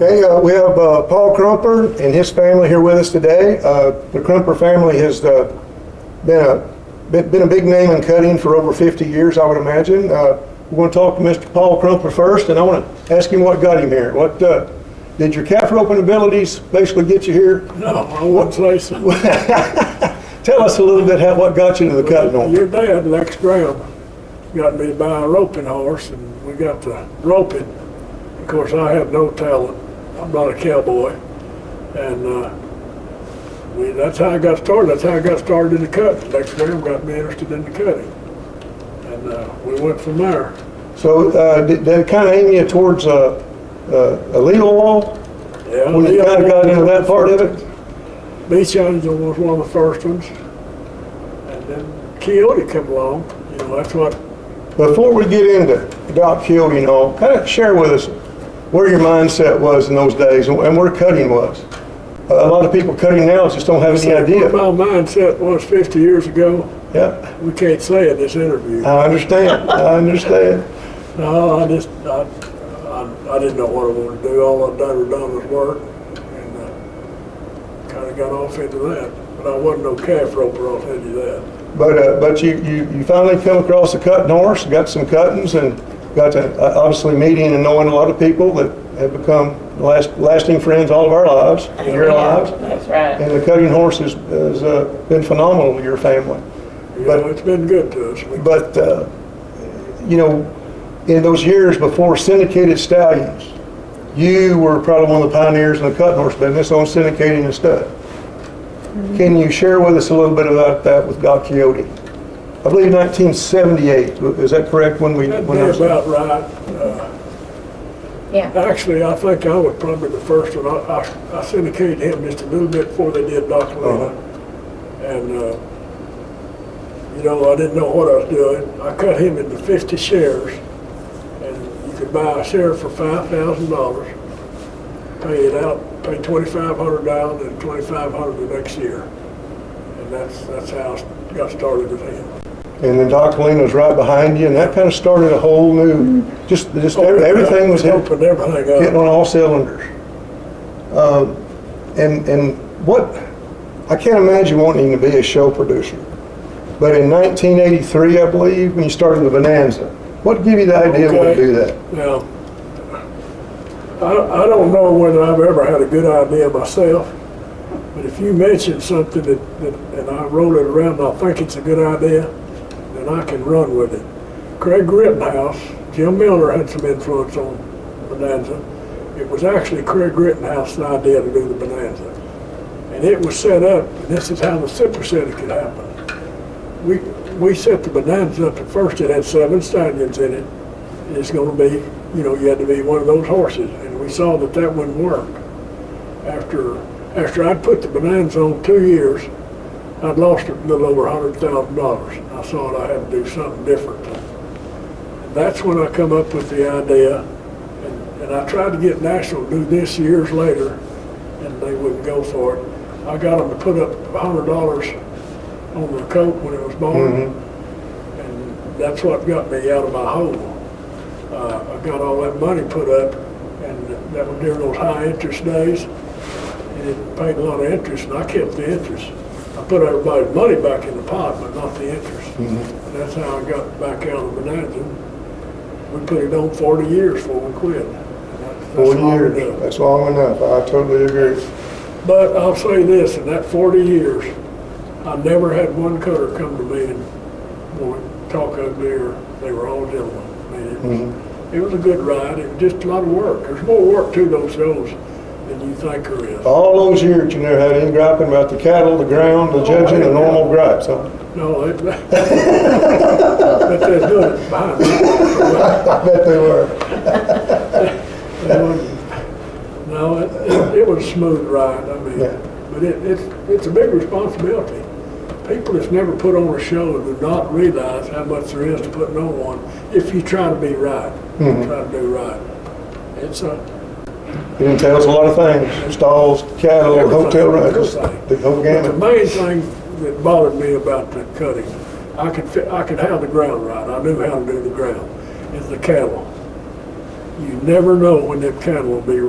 Okay, we have Paul Crumpler and his family here with us today. The Crumpler family has been a big name in cutting for over 50 years, I would imagine. We're going to talk to Mr. Paul Crumpler first, and I want to ask him what got him here. What did your calf roping abilities basically get you here? No, I wouldn't say so. Tell us a little bit what got you to the cutting horse. Your dad, Lex Graham, got me to buy a roping horse, and we got to roping. Of course, I have no talent. I'm not a cowboy, and that's how I got started. That's how I got started in the cutting. Lex Graham got me interested in the cutting, and we went from there. So did it kind of aim you towards a legal wall? Yeah, when you kind of got into that part of it? Beach Angel was one of the first ones, and then Coyote come along. You know, that's what. Before we get into Doc Coyote and all, kind of share with us where your mindset was in those days and where cutting was. A lot of people cutting now just don't have any idea. What my mindset was 50 years ago. Yeah. We can't say in this interview. I understand. I understand. No, I didn't know what I wanted to do. All I'd ever done was work, and kind of got off into that. But I wasn't no calf roper off into that. But you finally come across a cutting horse, got some cuttings, and got to obviously meeting and knowing a lot of people that have become lasting friends all of our lives, in your lives. That's right. And the cutting horse has been phenomenal to your family. Yeah, But it's been good to us. But you know, in those years before syndicated stallions, you were probably one of the pioneers in the cutting horse business on syndicating a stud. Mm-hmm. Can you share with us a little bit about that with Doc Coyote? I believe 1978. Is that correct? When That'd be about right. Yeah. Actually, I think I was probably the first one. I syndicated him just a little bit before they did Doc Lena. And, you know, I didn't know what I was doing. I cut him into 50 shares. And you could buy a share for $5,000, pay it out, pay $2,500 down and $2,500 the next year. And that's how I got started with him. And then Doc Lena was right behind you, and that kind of started a whole new, everything was opened everything up. Hitting on all cylinders. And what, I can't imagine wanting to be a show producer. But in 1983, I believe, when you started the Bonanza, what gave you the idea to do that? Now, I don't know whether I've ever had a good idea myself, but if you mention something and I roll it around and I think it's a good idea, then I can run with it. Craig Rittenhouse, Jim Miller had some influence on Bonanza. It was actually Craig Rittenhouse's idea to do the Bonanza. And it was set up, and this is how the super syndicate happened. We set the Bonanza up. At first it had 7 stallions in it. And it's going to be, you know, you had to be one of those horses. And we saw that wouldn't work. After I'd put the Bonanza on 2 years, I'd lost a little over $100,000. I saw I had to do something different. And that's when I come up with the idea. And I tried to get National to do this years later, and they wouldn't go for it. I got them to put up $100 on the coat when it was born, and that's what got me out of my hole. I got all that money put up, and that was during those high interest days, and it paid a lot of interest, and I kept the interest. I put everybody's money back in the pot, but not the interest. And that's how I got back out of Bonanza. We put it on 40 years before we quit. 40 years, that's long enough. I totally agree. But I'll say this, in that 40 years, I never had one cutter come to me and talk ugly, or they were all gentlemen. I mean, it was a good ride. It was just a lot of work. There's more work to those shows than you think there is. All those years, you never had any griping about the cattle, the ground, the judging, the normal gripes, huh? No, but they're doing it behind me. I bet they were. No, it was a smooth ride. I mean, but it's a big responsibility. People that's never put on a show do not realize how much there is to putting on one if you try to be right, try to do right. It entails a lot of things: stalls, cattle, hotel rooms, the whole gamut. The main thing that bothered me about the cutting, I could have the ground right. I knew how to do the ground. Is the cattle. You never know when them cattle will be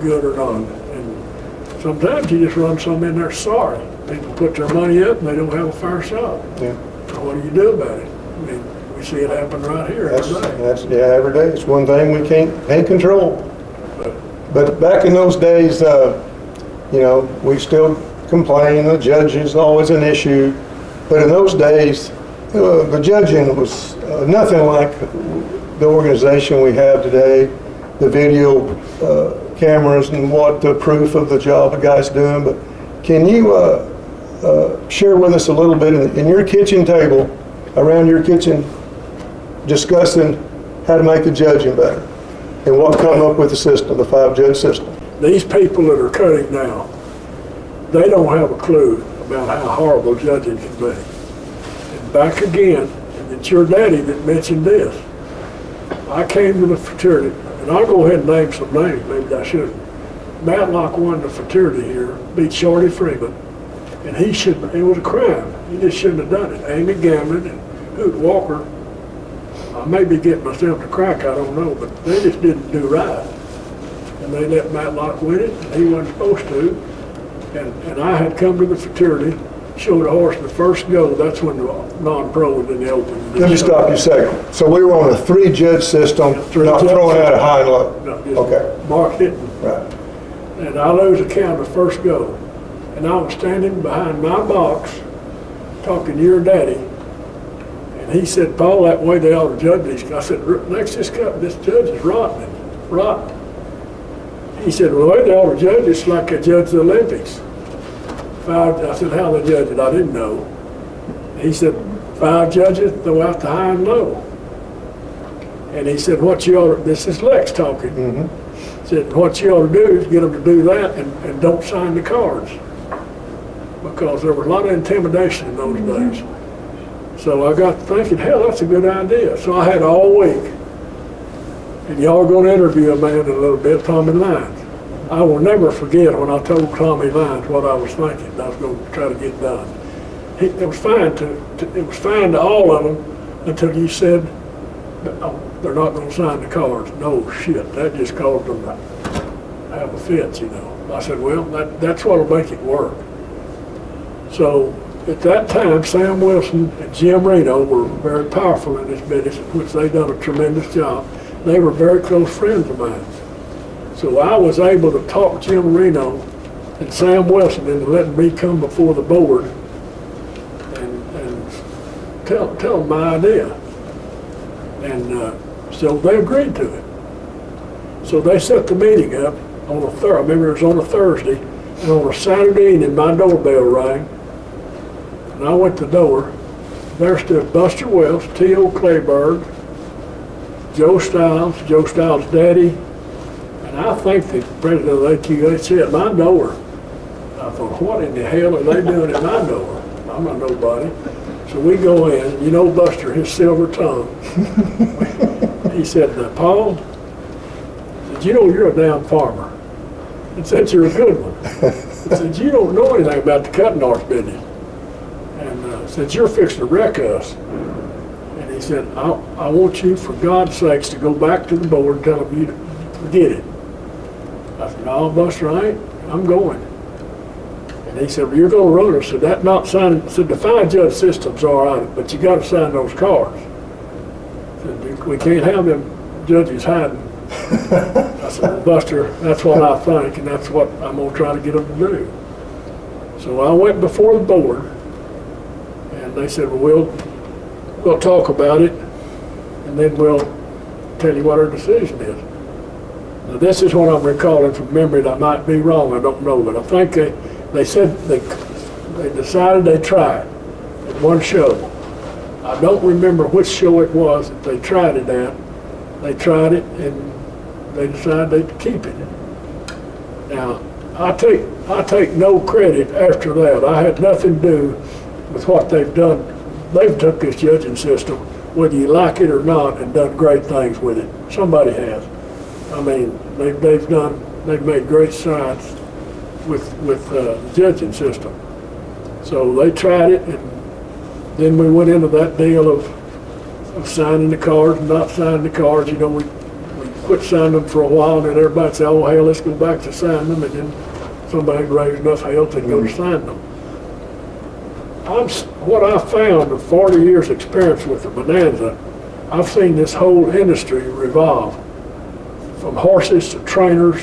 good or not. And sometimes you just run some in there sorry. People put their money up and they don't have a fair shot. Yeah. So what do you do about it? I mean, we see it happen right here every day. Yeah, every day. It's one thing we can't control. But back in those days, we still complain. The judge is always an issue. But in those days, the judging was nothing like the organization we have today, the video cameras and what the proof of the job the guy's doing. But can you share with us a little bit in your kitchen table, around your kitchen, discussing how to make the judging better and what come up with the system, the 5-judge system? These people that are cutting now, they don't have a clue about how horrible judging can be. And back again, and it's your daddy that mentioned this. I came to the fraternity, and I'll go ahead and name some names, maybe I shouldn't. Matlock won the fraternity here, beat Shorty Freeman, and it was a crime. He just shouldn't have done it. Amy Gamlin and Hoot Walker, I may be getting myself to crack, I don't know, but they just didn't do right. And they let Matlock win it, and he wasn't supposed to. And I had come to the fraternity, showed a horse the first go, that's when the non-pro was in the open. Let me stop you a second. So we were on a 3-judge system, not throwing out a high and low. No, just Okay. Mark hitting. Right. And I lose the count the first go. And I was standing behind my box, talking to your daddy. And he said, Paul, that way they ought to judge these. I said, next this judge is rotten. He said, well, the way they ought to judge it's like they judge the Olympics. I said, how they judge it? I didn't know. He said, 5 judges, throw out the high and low. And he said, this is Lex talking. Mm-hmm. Said, what you ought to do is get them to do that and don't sign the cards. Because there was a lot of intimidation in those days. So I got thinking, hell, that's a good idea. So I had all week. And y'all are going to interview a man in a little bit, Tommy Lyons. I will never forget when I told Tommy Lyons what I was thinking. I was going to try to get done. It was fine to all of them until you said, they're not going to sign the cards. No shit, that just caused them to have a fit, I said, well, that's what'll make it work. So at that time, Sam Wilson and Jim Reno were very powerful in this business, which they done a tremendous job. They were very close friends of mine. So I was able to talk Jim Reno and Sam Wilson into letting me come before the board and tell them my idea. And so they agreed to it. So they set the meeting up on I remember it was on a Thursday, and on a Saturday evening my doorbell rang, and I went to the door. There stood Buster Wells, T.O. Clayburg, Joe Stiles' daddy, and I think the president of the NCHA at my door. I thought, what in the hell are they doing at my door? I'm not nobody. So we go in, Buster, his silver tongue. He said, Paul, you're a damn farmer. He said, you're a good one. He said, you don't know anything about the cutting horse business. And said, you're fixing to wreck us. And he said, I want you, for God's sakes, to go back to the board and tell them you forget it. I said, no, Buster, I'm going. And he said, well, you're going to run us. Said, that not signing, said, the 5-judge system's all right, but you got to sign those cards. Said, we can't have them judges hiding. I said, Buster, that's what I think, and that's what I'm going to try to get them to do. So I went before the board, and they said, well, we'll talk about it, and then we'll tell you what our decision is. Now, this is what I'm recalling from memory, and I might be wrong, I don't know, but I think they said they decided they'd try it at one show. I don't remember which show it was that they tried it at. They tried it, and they decided they'd keep it. Now, I take no credit after that. I had nothing to do with what they've done. They've took this judging system, whether you like it or not, and done great things with it. Somebody has. I mean, they've made great strides with the judging system. So they tried it, and then we went into that deal of signing the cards and not signing the cards. We quit signing them for a while, and then everybody say, oh, hell, let's go back to signing them, and then somebody raised enough hell to go to sign them. What I found in 40 years experience with the Bonanza, I've seen this whole industry revolve, from horses to trainers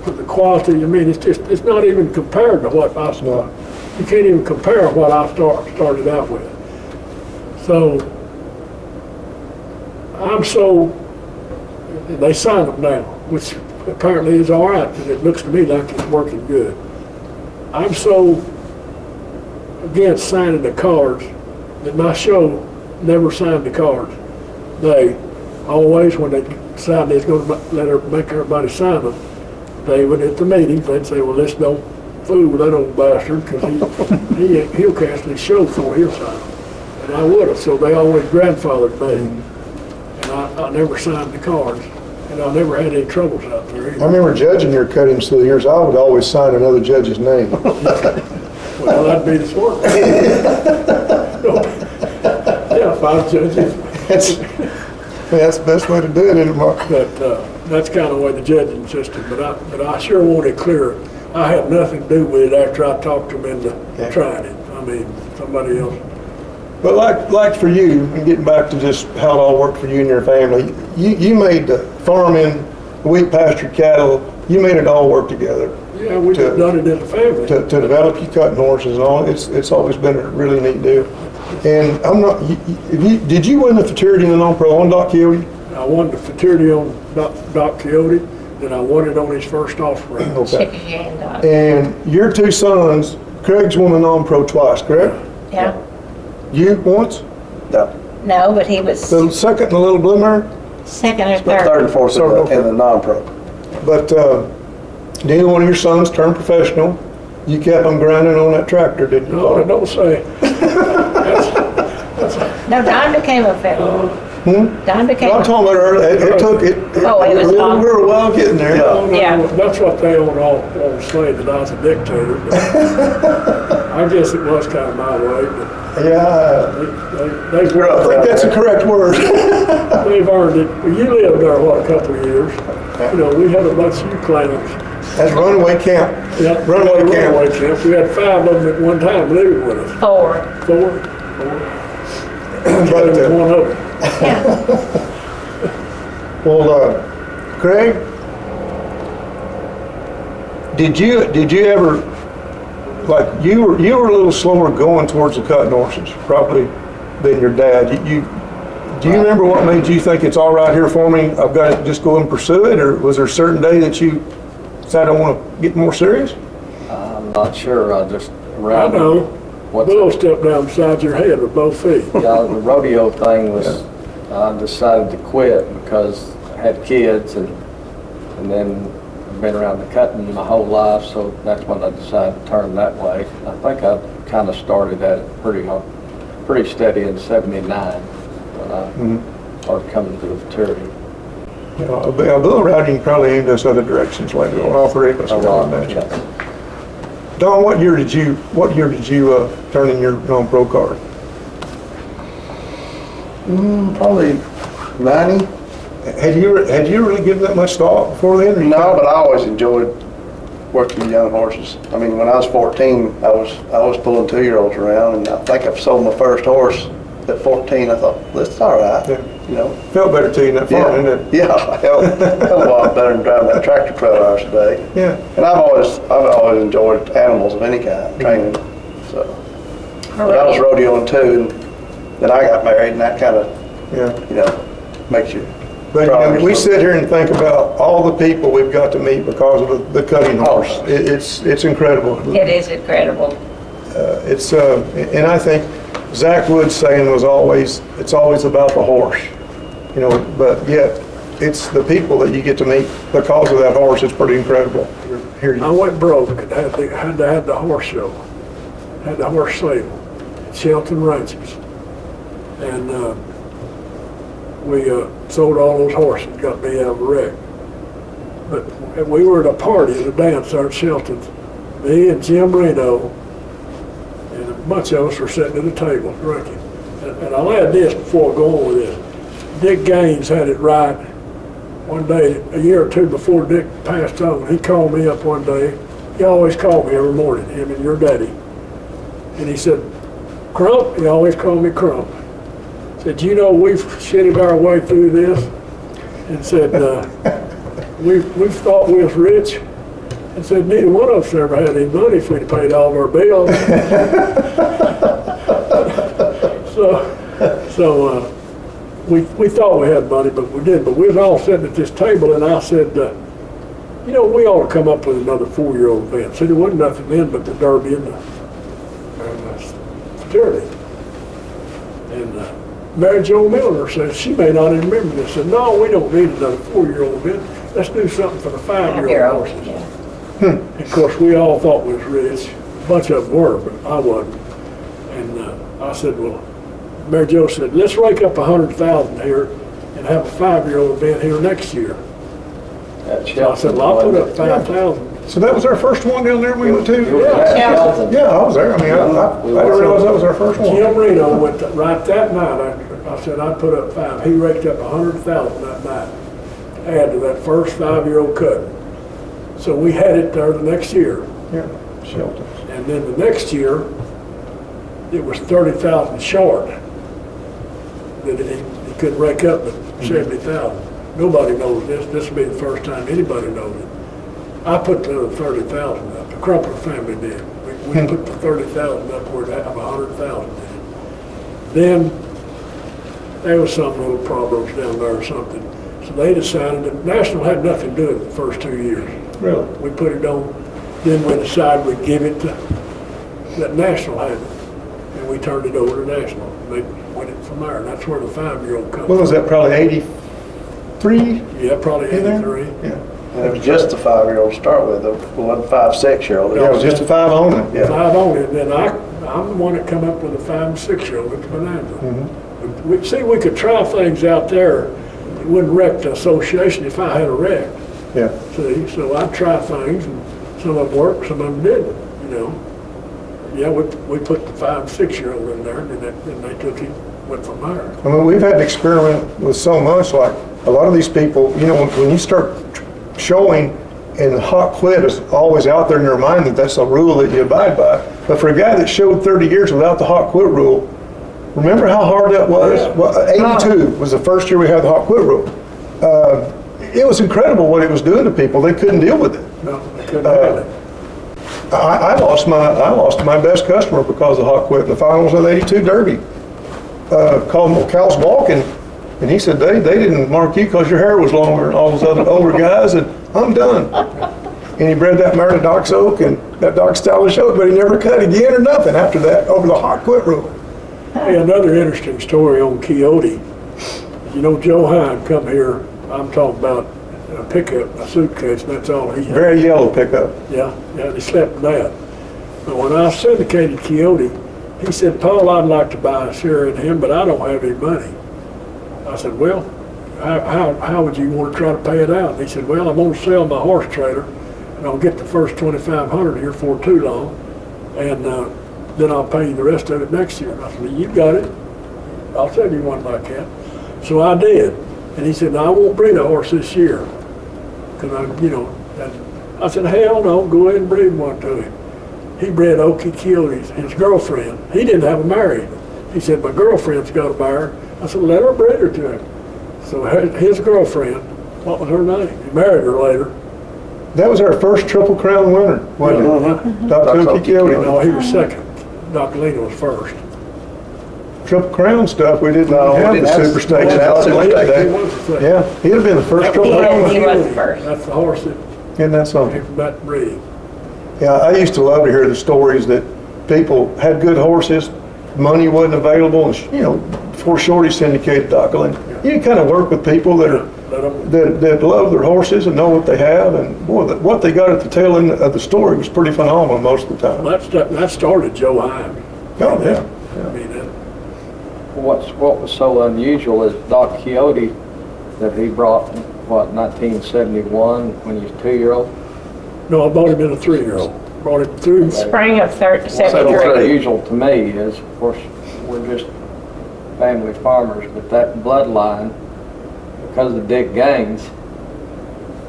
to the quality. I mean, it's not even compared to what I started. You can't even compare what I started out with. So they signed them now, which apparently is all right, because it looks to me like it's working good. I'm so against signing the cards that my show never signed the cards. They always, when they decided they was going to make everybody sign them, they would, at the meetings, they'd say, well, let's don't fool with that old bastard, because he'll cancel his show before he'll sign them. And I would have, so they always grandfathered me. And I never signed the cards, and I never had any troubles out there I either. remember judging your cuttings through the years. I would always sign another judge's name. Well, that'd be the smart thing. Yeah, 5 judges. That's the best way to do it, isn't it, Mark? But that's kind of the way the judging system, but I sure want it clear. I had nothing to do with it after I talked them into trying it. I mean, somebody else. But like for you, and getting back to just how it all worked for you and your family, you made the farming, wheat pastured cattle, you made it all work together. Yeah, we've done it as a family. To develop your cutting horses and all, it's always been a really neat deal. And I'm not, did you win the futurity in the non-pro on Doc Quixote? I won the futurity on Doc Quixote, then I won it on his first offspring. Okay. And your 2 sons, Craig's won the non-pro twice, correct? Yeah. You once? No, No, but he was The second in the little blue mare? second or but third third. and fourth in the non-pro. But neither one of your sons turned professional. You kept them grinding on that tractor, didn't you? No, don't say. No, Don became a federal. Don became. I'm talking about earlier. It took it. Oh, it was we long. were a while getting there. Yeah. That's what they all say, that I was a dictator. But I guess it was kind of my way, but Yeah. they've I think that's the correct word. they've earned it. You lived there, what, a couple of years? You know, we had a bunch of you clowns. That's runaway camp. Yeah, Runaway camp. runaway camp. We had 5 of them at one time living with us. 4. 4. But, was one of them. Yeah. Well, Craig, did you ever, like, you were a little slower going towards the cutting horses probably than your dad. Do you remember what made you think it's all right here for me? I've got to just go and pursue it, or was there a certain day that you decided I want to get more serious? I'm not sure, I just I around. know. What's Bull stepped down beside your head with both feet. Yeah, the rodeo thing was, I decided to quit because I had kids and then I've been around the cutting my whole life, so that's when I decided to turn that way. I think I kind of started at it pretty steady in '79 when I started coming to the futurity. You know, a little routing probably aimed us other directions later on, all 3 of us, I would imagine. Don, what year did you turn in your non-pro card? Probably 90. Had you really given that much thought before then? Or you No, but I always enjoyed working with young horses. I mean, when I was 14, I was pulling 2-year-olds around, and I think I sold my first horse at 14. I thought, this is all right. Yeah. You know. Felt better to you in that farm, didn't it? Yeah, hell of a lot better than driving that tractor 12 hours a day. Yeah. And I've always enjoyed animals of any kind, training. So, but I was rodeoing too, and then I got married, and that kind of, Yeah. makes you. But you know, we sit here and think about all the people we've got to meet because of the cutting horse. It's incredible. It is incredible. And I think Zach Wood's saying was always, it's always about the horse, you know, but yet it's the people that you get to meet because of that horse. It's pretty incredible. Here I went broke and had to have the horse show, had the horse sale, Shelton Ranches. And we sold all those horses, got me out of a wreck. But we were at a party at a dance there at Shelton's. Me and Jim Reno and a bunch of us were sitting at a table drinking. And I'll add this before I go on with this. Dick Gaines had it right one day, a year or two before Dick passed on, he called me up one day. He always called me every morning, him and your daddy. And he said, Crump, he always called me Crump. Said, you know, we've shitted our way through this. And said, we've thought we was rich. And said, neither one of us ever had any money if we'd paid all of our bills. So we thought we had money, but we didn't. But we was all sitting at this table, and I said, you know, we ought to come up with another 4-year-old event. See, there wasn't nothing then but the Derby and the fraternity. And Mary Jo Miller said, she may not even remember this, said, no, we don't need another 4-year-old event. Let's do something for the 5-year-old horses. Yeah. And of course, we all thought we was rich. A bunch of them were, but I wasn't. And I said, well, Mary Jo said, let's rake up 100,000 here and have a 5-year-old event here next year. So I said, well, I'll put up 5,000. So that was our first one down there we went to? Yeah. Yeah, I was there. I mean, I didn't realize that was our first one. Jim Reno went right that night. I said, I'd put up 5. He raked up 100,000 that night. Add to that first 5-year-old cut. So we had it there the next year. Yeah, Shelton. And then the next year, it was 30,000 short. That he couldn't rake up but 70,000. Nobody knows this. This will be the first time anybody knows it. I put the other 30,000 up. The Crumpler family did. We put the 30,000 up where they have 100,000 in it. Then there was some little problems down there or something. So they decided that National had nothing to do with it the first 2 years. Really? We put it on, then we decided we'd give it to, that National had it. And we turned it over to National. They went it from there. And that's where the 5-year-old comes from. What was that, probably 83? Yeah, probably In there? 83. Yeah. And it was just a 5-year-old to start with, it wasn't 5, 6-year-old. Yeah, it was just a 5 on it. Yeah. 5 on it, and then I'm the one that come up with a 5 and 6-year-old at the Bonanza. We could try things out there. It wouldn't wreck the association if I had a wreck. Yeah. See, so I try things, and some of them worked, some of them didn't, you know. Yeah, we put the 5 and 6-year-old in there, and then they took it, went from there. I mean, we've had to experiment with so much, like a lot of these people, you know, when you start showing, and the hot quit is always out there in your mind that that's a rule that you abide by. But for a guy that showed 30 years without the hot quit rule, remember how hard that was? Yeah. Well, 82 was the first year we had the hot quit rule. It was incredible what it was doing to people. They couldn't deal with it. No, they couldn't handle it. I lost my best customer because of hot quit in the finals of the 82 Derby. Called him Cal's walking, and he said they didn't mark you because your hair was longer than all those other older guys, and I'm done. And he bred that mare to Doc's Oak, and that Doc's stylish oak, but he never cut again or nothing after that over the hot quit rule. Hey, another interesting story on Quixote. You know, Joe Hine come here, I'm talking about a pickup, a suitcase, and that's all he had. Very yellow pickup. Yeah, he slept in that. But when I syndicated Quixote, he said, Paul, I'd like to buy a share in him, but I don't have any money. I said, well, how would you want to try to pay it out? And he said, well, I'm going to sell my horse trailer, and I'll get the first $2,500 here for too long, and then I'll pay you the rest of it next year. And I said, well, you got it. I'll sell you one like that. So I did. And he said, no, I won't breed a horse this year. Because I said, hell no, go ahead and breed one to him. He bred Okie Quixote, his girlfriend. He didn't have a mare. He said, my girlfriend's got a mare. I said, let her breed her to him. So his girlfriend, what was her name? He married her later. That was our first Triple Crown winner, wasn't it? Dr. Okie Quixote. No, he was second. Dr. Lena was first. Triple Crown stuff, we didn't have didn't the have Super Stakes. Super Stakes. Yeah, he'd have been the first Triple Crown He winner. was the first. That's the horse that Isn't that something? came from that breed. Yeah, I used to love to hear the stories that people had good horses, money wasn't available, and before Shorty syndicated Docklin, you kind of work with people that are that love their horses and know what they have, and boy, what they got at the tail end of the story was pretty phenomenal most of the time. Well, that started Joe Hine. Oh yeah. I mean, What was so unusual is Doc Quixote that he brought, 1971 when he was 2-year-old? no, I bought him in a 3-year-old. Brought him through. Spring of What's 73. unusual to me is, of course, we're just family farmers, but that bloodline, because of Dick Gaines,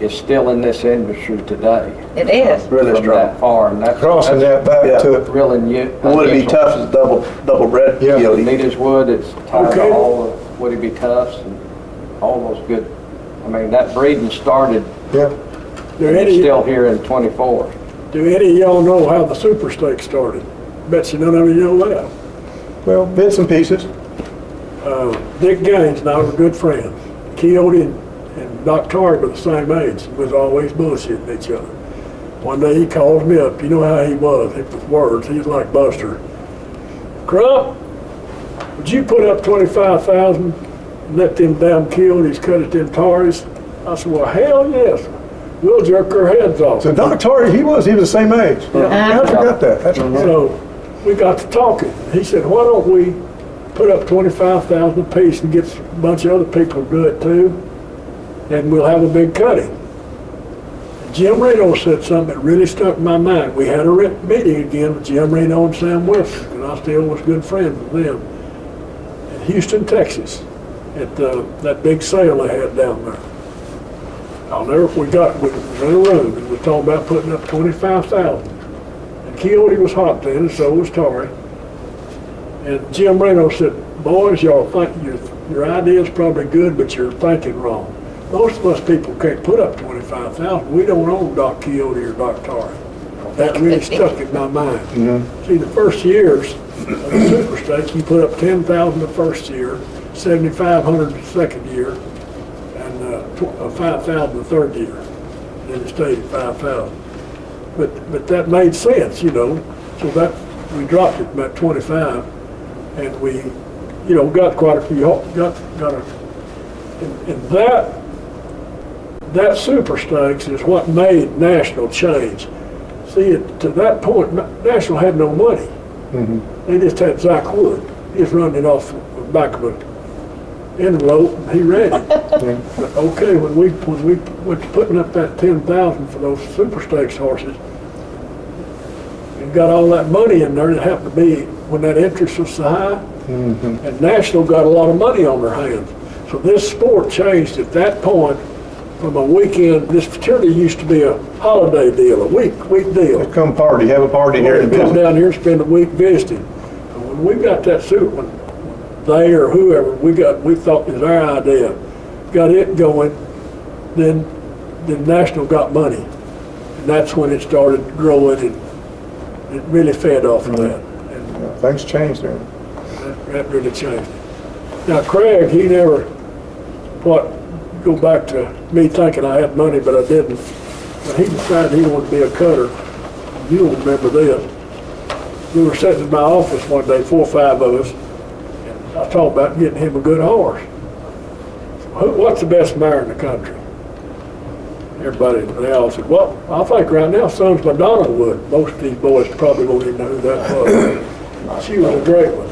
is still in this industry today. It is. Really From strong. that farm. That's Crossing that back Yeah. to, really new. Would it be tough as a double bred Yeah. coyote? Neat wood, it's tied Okay. to all the Woody B Tufts and all those good, I mean, that breeding started, yeah. Do and it's any, still here in 24. do any of y'all know how the Super Stake started? Bet you none of you know that. Well, bits and pieces. Dick Gaines and I were good friends. Coyote and Doc Torrey were the same age. Was always bullshitting each other. One day he calls me up. You know how he was with words. He was like Buster. Crump, would you put up 25,000 and let them damn coyotes cut at them Torreys? I said, well, hell yes. We'll jerk their heads off. So Dr. Torrey, he was the same age. I forgot that. That's So we got to talking. He said, why don't we put up 25,000 apiece and get a bunch of other people to do it too, and we'll have a big cutting. Jim Reno said something that really stuck in my mind. We had a meeting again with Jim Reno and Sam Wilson, and I still was good friends with them, in Houston, Texas, at that big sale they had down there. I'll never, we were in a room and we were talking about putting up 25,000. And Coyote was hot then, and so was Torrey. And Jim Reno said, boys, y'all think your idea's probably good, but you're thinking wrong. Most of us people can't put up 25,000. We don't own Doc Coyote or Doc Torrey. That really stuck in my mind. See, the first years of the Super Stakes, you put up 10,000 the first year, 7,500 the second year, and 5,000 the third year. Then it stayed at 5,000. But that made sense, you know. So that we dropped it about 25, and we, you know, got quite a few. And that Super Stakes is what made National change. See, to that point, National had no money. They just had Zach Wood. He was running it off the back of an envelope, and he ran it. But okay, when we went to putting up that 10,000 for those Super Stakes horses, and got all that money in there, it happened to be when that interest was so high, and National got a lot of money on their hands. So this sport changed at that point from a weekend. This fraternity used to be a holiday deal, a week deal. Come party, have a party here in the Come business. down here and spend a week visiting. And when we got that suit, when they or whoever we thought was our idea, got it going, then National got money, and that's when it started growing, and it really fed off of that. And Things changed there. that really changed it. Now Craig, he never, go back to me thinking I had money, but I didn't. When he decided he wanted to be a cutter, you'll remember this. We were sitting in my office one day, 4 or 5 of us, and I talked about getting him a good horse. What's the best mare in the country? Everybody, they all said, well, I think right now Sons Madonna would. Most of these boys probably won't even know who that was. She was a great one.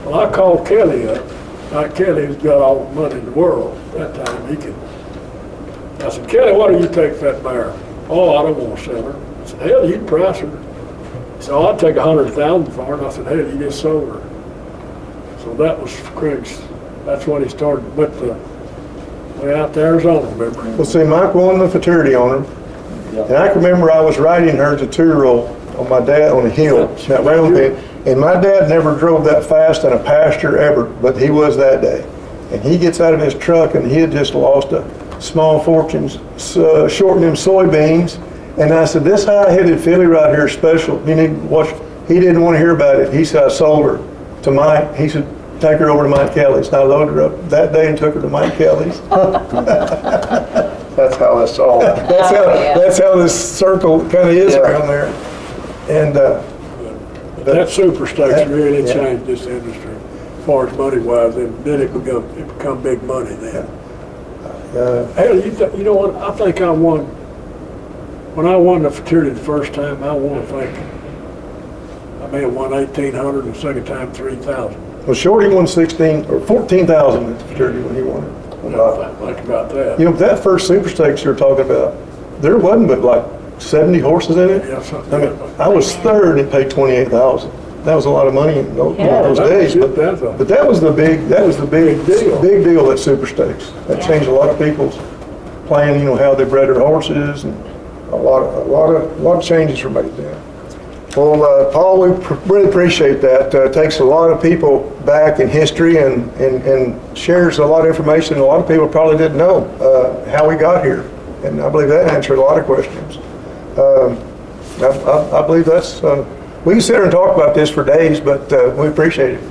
Well, I called Kelly up. Kelly's got all the money in the world at that time. I said, Kelly, what do you take for that mare? Oh, I don't want to sell her. I said, hell, you'd price her. He said, oh, I'd take 100,000 for her. And I said, hell, you just sold her. So that was Craig's, that's when he started, went way out to Arizona, remember? Well, see, Mike won the fraternity on her, and I can remember I was riding her as a 2-year-old on my dad on a hill, that round pin, and my dad never drove that fast in a pasture ever, but he was that day. And he gets out of his truck, and he had just lost a small fortune shorting them soybeans, and I said, this high-headed filly right here is special. You need to watch. He didn't want to hear about it. He said, I sold her to Mike. He said, take her over to Mike Kelly's. And I loaded her up that day and took her to Mike Kelly's. That's how it's all. That's how this circle kind of is Yeah. around there. And That Super Stakes really Yeah. changed this industry, as far as money-wise, and then it become big money then. Hell, you know what, I think I won, when I won the fraternity the first time, I may have won 1,800, and the second time 3,000. well, Shorty won 16 or 14,000 at the fraternity when he won it. Think about that. You know, that first Super Stakes you're talking about, there wasn't but like 70 horses in it. Yeah, something I mean, like that. I was third and paid 28,000. That was a lot of money in those days. But But that was the big Big deal. deal, that Super Stakes. That changed a lot of people's plan, you know, how they bred their horses, and a lot of changes were made then. Well, Paul, we really appreciate that. It takes a lot of people back in history and shares a lot of information a lot of people probably didn't know how we got here. And I believe that answered a lot of questions. I believe that's, we can sit here and talk about this for days, but we appreciate it.